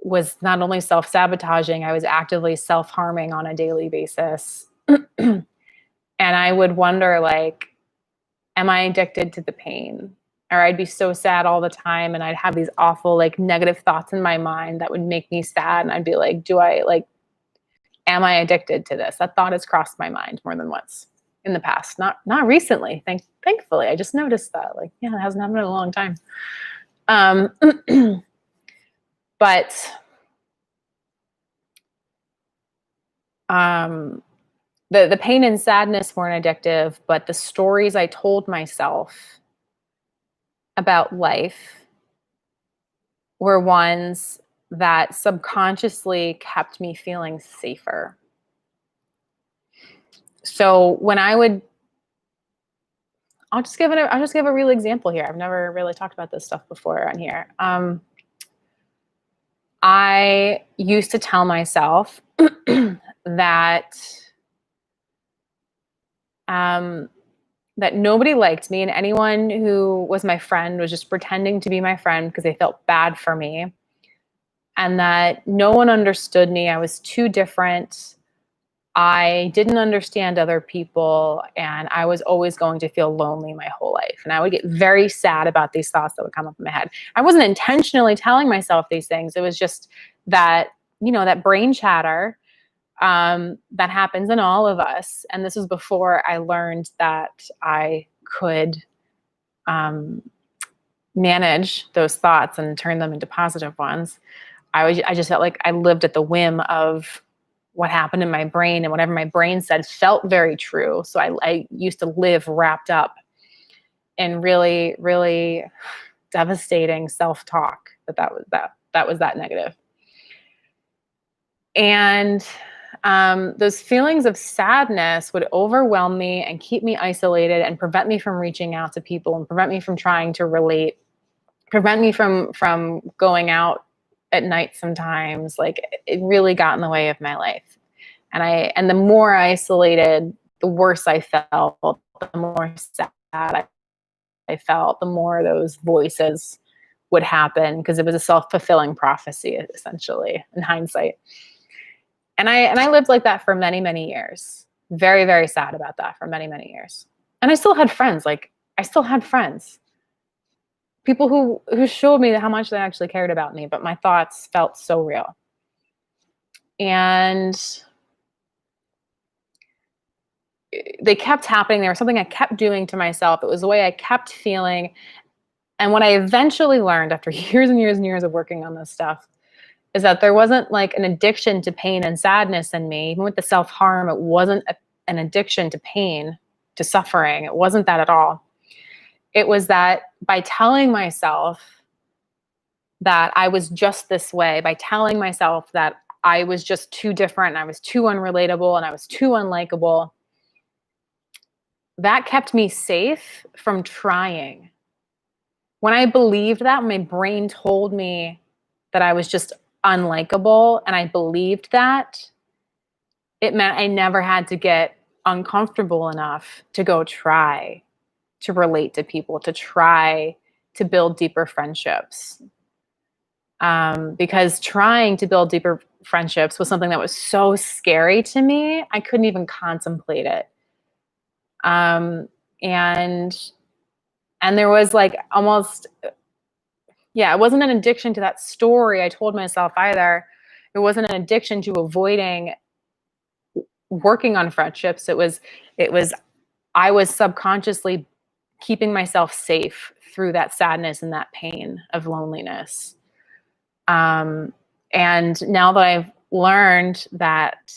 was not only self-sabotaging, I was actively self-harming on a daily basis. And I would wonder, like, am I addicted to the pain? Or I'd be so sad all the time and I'd have these awful, like, negative thoughts in my mind that would make me sad. And I'd be like, am I addicted to this? That thought has crossed my mind more than once in the past. Not recently. Thankfully. I just noticed that. Like, yeah, it hasn't happened in a long time. But the pain and sadness weren't addictive, but the stories I told myself about life were ones that subconsciously kept me feeling safer. So when I'll just give a real example here. I've never really talked about this stuff before on here. I used to tell myself that that nobody liked me, and anyone who was my friend was just pretending to be my friend because they felt bad for me, and that no one understood me. I was too different. I didn't understand other people, and I was always going to feel lonely my whole life. And I would get very sad about these thoughts that would come up in my head. I wasn't intentionally telling myself these things. It was just that, that brain chatter that happens in all of us. And this was before I learned that I could manage those thoughts and turn them into positive ones. I just felt like I lived at the whim of what happened in my brain, and whatever my brain said felt very true. So I used to live wrapped up in really, really devastating self-talk that was that negative. And those feelings of sadness would overwhelm me and keep me isolated and prevent me from reaching out to people and prevent me from trying to relate, prevent me from going out at night sometimes. Like, it really got in the way of my life. And the more isolated, the worse I felt, the more sad I felt, the more those voices would happen, because it was a self-fulfilling prophecy, essentially, in hindsight. And I lived like that for many, many years. Very, very sad about that for many, many years. And I still had friends. People who showed me how much they actually cared about me, but my thoughts felt so real. And they kept happening. There was something I kept doing to myself. It was the way I kept feeling. And what I eventually learned after years and years and years of working on this stuff is that there wasn't like an addiction to pain and sadness in me. Even with the self-harm, it wasn't an addiction to pain, to suffering. It wasn't that at all. It was that by telling myself that I was just this way, by telling myself that I was just too different and I was too unrelatable and I was too unlikable, that kept me safe from trying. When I believed that, my brain told me that I was just unlikable, and I believed that, it meant I never had to get uncomfortable enough to go try to relate to people, to try to build deeper friendships. Because trying to build deeper friendships was something that was so scary to me, I couldn't even contemplate it. And there was like almost, it wasn't an addiction to that story I told myself either. It wasn't an addiction to avoiding working on friendships. It was I was subconsciously keeping myself safe through that sadness and that pain of loneliness. And now that I've learned that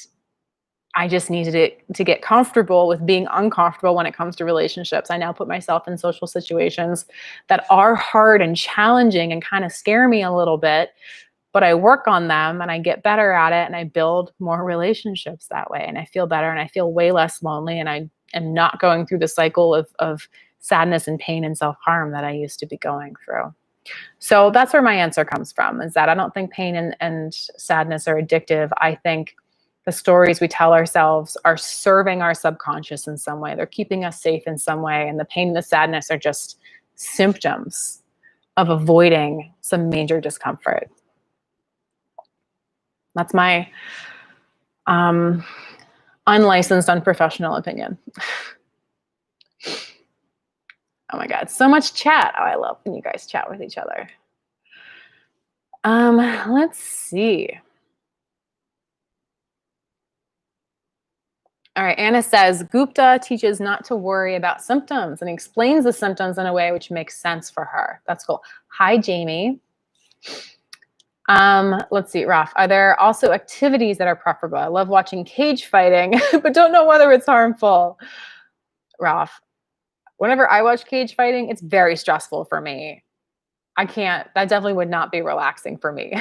I just needed to get comfortable with being uncomfortable when it comes to relationships. I now put myself in social situations that are hard and challenging and kind of scare me a little bit, but I work on them and I get better at it and I build more relationships that way. And I feel better and I feel way less lonely, and I am not going through the cycle of sadness and pain and self-harm that I used to be going through. So that's where my answer comes from, is that I don't think pain and sadness are addictive. I think the stories we tell ourselves are serving our subconscious in some way. They're keeping us safe in some way. And the pain and the sadness are just symptoms of avoiding some major discomfort. That's my unlicensed, unprofessional opinion. Oh my God, so much chat. Oh, I love when you guys chat with each other. Let's see. All right, Anna says, Gupta teaches not to worry about symptoms and explains the symptoms in a way which makes sense for her. That's cool. Hi, Jamie. Let's see, Raf, are there also activities that are preferable? I love watching cage fighting, but don't know whether it's harmful. Raf, whenever I watch cage fighting, it's very stressful for me. I can't, that definitely would not be relaxing for me.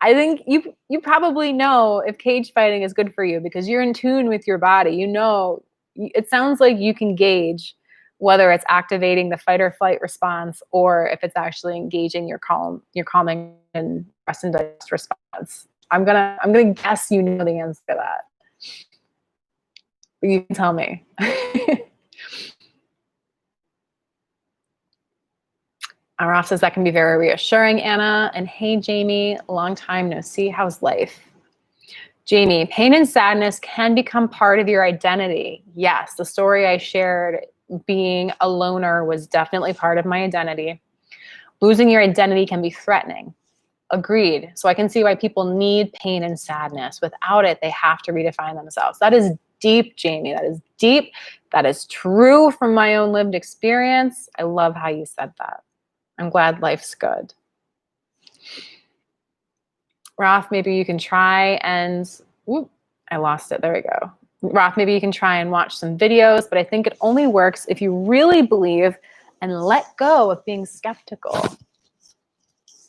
I think you probably know if cage fighting is good for you because you're in tune with your body. You know, it sounds like you can gauge whether it's activating the fight or flight response or if it's actually engaging your calming and rest and digest response. I'm gonna guess you know the answer to that. You can tell me. Raf says that can be very reassuring, Anna. And hey, Jamie, long time no see. How's life? Jamie, pain and sadness can become part of your identity. Yes, the story I shared, being a loner, was definitely part of my identity. Losing your identity can be threatening. Agreed. So I can see why people need pain and sadness. Without it, they have to redefine themselves. That is deep, Jamie. That is deep. That is true from my own lived experience. I love how you said that. I'm glad life's good. Raf, maybe you can try and, I lost it. There we go. Raf, maybe you can try and watch some videos, but I think it only works if you really believe and let go of being skeptical.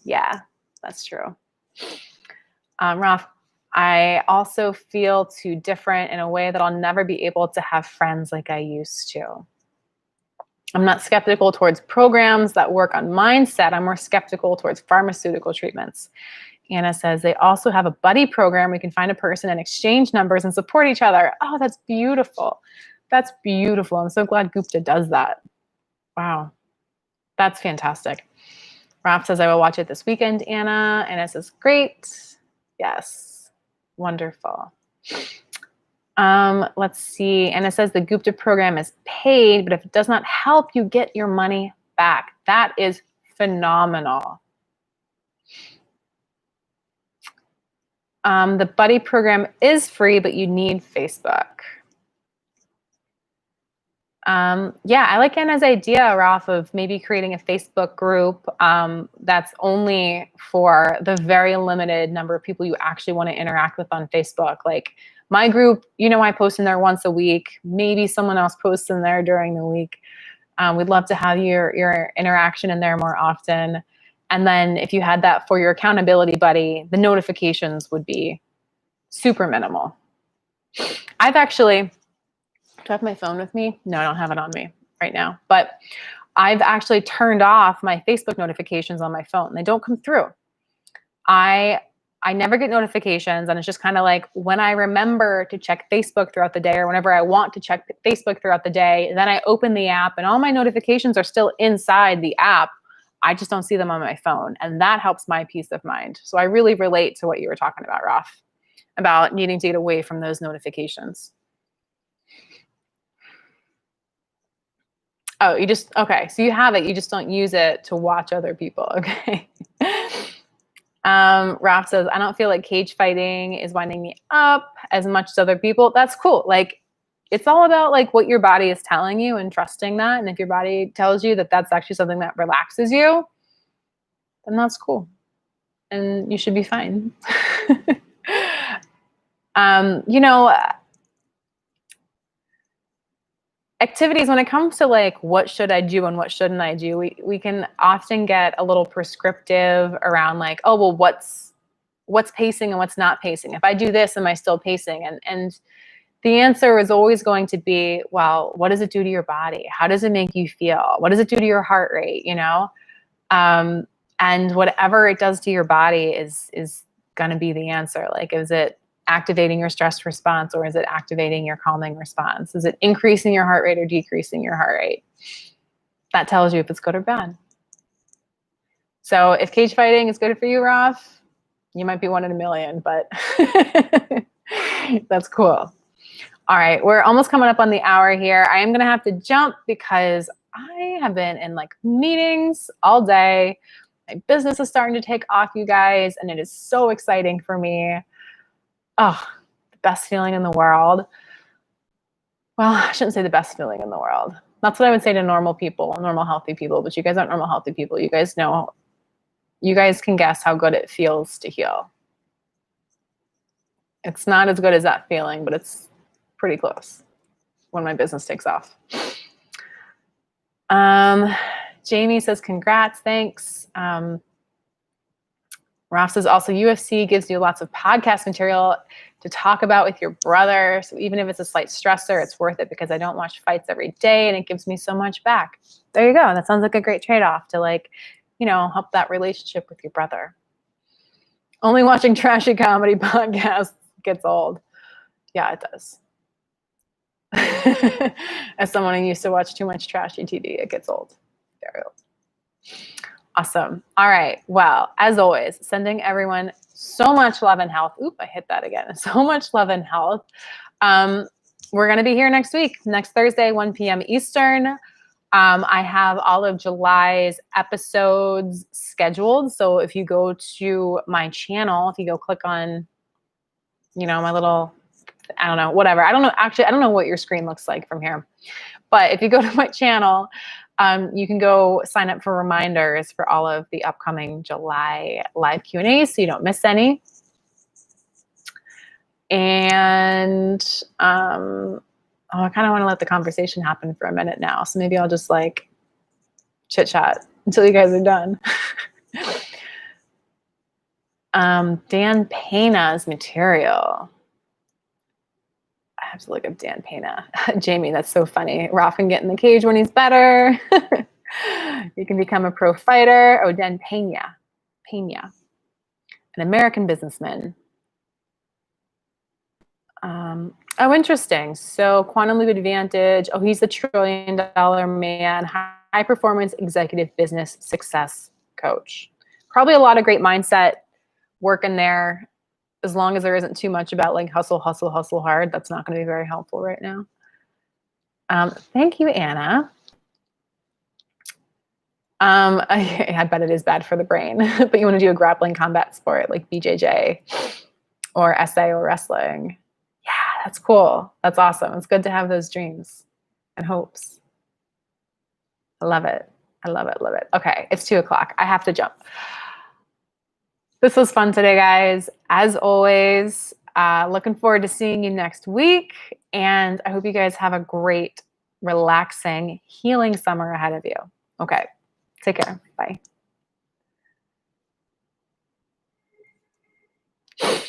Yeah, that's true. Raf, I also feel too different in a way that I'll never be able to have friends like I used to. I'm not skeptical towards programs that work on mindset. I'm more skeptical towards pharmaceutical treatments. Anna says they also have a buddy program. We can find a person and exchange numbers and support each other. Oh, that's beautiful. That's beautiful. I'm so glad Gupta does that. Wow. That's fantastic. Raf says I will watch it this weekend, Anna. Anna says, great. Yes. Wonderful. Let's see. And it says the Gupta program is paid, but if it does not help you get your money back, that is phenomenal. The buddy program is free, but you need Facebook. Yeah, I like Anna's idea, Ralph, of maybe creating a Facebook group that's only for the very limited number of people you actually want to interact with on Facebook. Like my group, you know, I post in there once a week. Maybe someone else posts in there during the week. We'd love to have your interaction in there more often. And then if you had that for your accountability buddy, the notifications would be super minimal. I've actually, do I have my phone with me? No, I don't have it on me right now. But I've actually turned off my Facebook notifications on my phone. They don't come through. I never get notifications, and it's just kind of like when I remember to check Facebook throughout the day, or whenever I want to check Facebook throughout the day, then I open the app and all my notifications are still inside the app. I just don't see them on my phone, and that helps my peace of mind. So I really relate to what you were talking about, Raf, about needing to get away from those notifications. Oh, you just, okay. So you have it, you just don't use it to watch other people. Okay. Raf says, I don't feel like cage fighting is winding me up as much as other people. That's cool. Like, it's all about like what your body is telling you and trusting that. And if your body tells you that that's actually something that relaxes you, then that's cool. And you should be fine. You know, activities, when it comes to like what should I do and what shouldn't I do, we can often get a little prescriptive around like, oh, well, what's pacing and what's not pacing? If I do this, am I still pacing? And the answer is always going to be, well, what does it do to your body? How does it make you feel? What does it do to your heart rate? You know, and whatever it does to your body is going to be the answer. Like, is it activating your stress response, or is it activating your calming response? Is it increasing your heart rate or decreasing your heart rate? That tells you if it's good or bad. So if cage fighting is good for you, Raf, you might be 1 in a million, but that's cool. All right, we're almost coming up on the hour here. I am going to have to jump because I have been in like meetings all day. My business is starting to take off, you guys, and it is so exciting for me. Oh, the best feeling in the world. Well, I shouldn't say the best feeling in the world. That's what I would say to normal people, normal healthy people, but you guys aren't normal healthy people. You guys know, you guys can guess how good it feels to heal. It's not as good as that feeling, but it's pretty close when my business takes off. Jamie says, congrats, thanks. Ralph says, also UFC gives you lots of podcast material to talk about with your brother. So even if it's a slight stressor, it's worth it because I don't watch fights every day and it gives me so much back. There you go. That sounds like a great trade-off to like, you know, help that relationship with your brother. Only watching trashy comedy podcasts gets old. Yeah, it does. As someone who used to watch too much trashy TV, it gets old. Very old. Awesome. All right. Well, as always, sending everyone so much love and health. Oop, I hit that again. So much love and health. We're going to be here next week, next Thursday, 1 p.m. Eastern. I have all of July's episodes scheduled. So if you go to my channel, if you go click on, you know, my little, I don't know, whatever. I don't know. Actually, I don't know what your screen looks like from here. But if you go to my channel, you can go sign up for reminders for all of the upcoming July live Q&As so you don't miss any. And I kind of want to let the conversation happen for a minute now. So maybe I'll just like chit chat until you guys are done. Dan Pena's material. I have to look up Dan Pena. Jamie, that's so funny. Ralph can get in the cage when he's better. You can become a pro fighter. Oh, Dan Pena. Pena. An American businessman. Oh, interesting. So Quantum Leap Advantage. Oh, he's the $1 trillion man. High performance executive business success coach. Probably a lot of great mindset work in there. As long as there isn't too much about like hustle, hustle, hustle hard, that's not going to be very helpful right now. Thank you, Anna. I bet it is bad for the brain, but you want to do a grappling combat sport like BJJ or SA or wrestling. Yeah, that's cool. That's awesome. It's good to have those dreams and hopes. I love it. I love it. Love it. Okay, it's 2:00. I have to jump. This was fun today, guys. As always, looking forward to seeing you next week. And I hope you guys have a great, relaxing, healing summer ahead of you. Okay, take care. Bye.